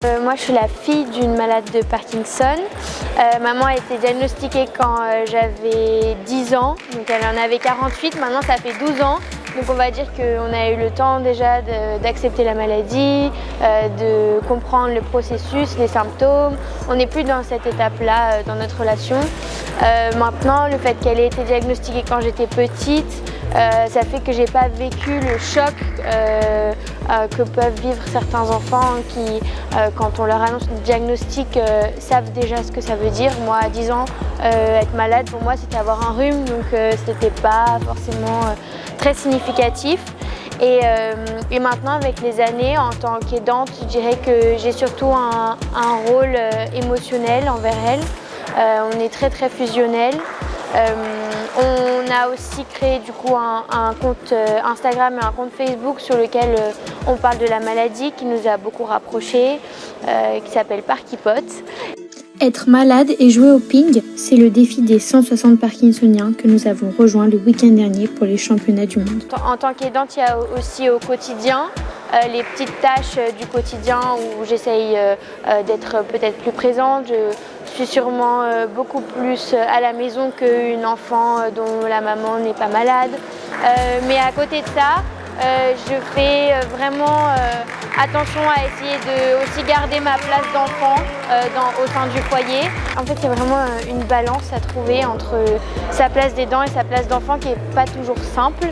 Moi je suis la fille d'une malade de Parkinson. Maman a été diagnostiquée quand j'avais 10 ans, donc elle en avait 48, maintenant ça fait 12 ans. Donc on va dire qu'on a eu le temps déjà d'accepter la maladie, de comprendre le processus, les symptômes. On n'est plus dans cette étape-là dans notre relation. Maintenant, le fait qu'elle ait été diagnostiquée quand j'étais petite, ça fait que j'ai pas vécu le choc que peuvent vivre certains enfants qui, quand on leur annonce le diagnostic, savent déjà ce que ça veut dire. Moi, à 10 ans, être malade, pour moi, c'était avoir un rhume, donc c'était pas forcément très significatif. Et maintenant, avec les années, en tant qu'aidante, je dirais que j'ai surtout un rôle émotionnel envers elle. On est très fusionnel. On a aussi créé du coup un compte Instagram et un compte Facebook sur lequel on parle de la maladie qui nous a beaucoup rapprochés, qui s'appelle Parkipote. Être malade et jouer au ping, c'est le défi des 160 Parkinsoniens que nous avons rejoints le week-end dernier pour les championnats du monde. En tant qu'aidante, il y a aussi au quotidien les petites tâches du quotidien où j'essaye d'être peut-être plus présente. Je suis sûrement beaucoup plus à la maison qu'une enfant dont la maman n'est pas malade. Mais à côté de ça, je fais vraiment attention à essayer de aussi garder ma place d'enfant au sein du foyer. En fait, il y a vraiment une balance à trouver entre sa place d'aidant et sa place d'enfant qui n'est pas toujours simple.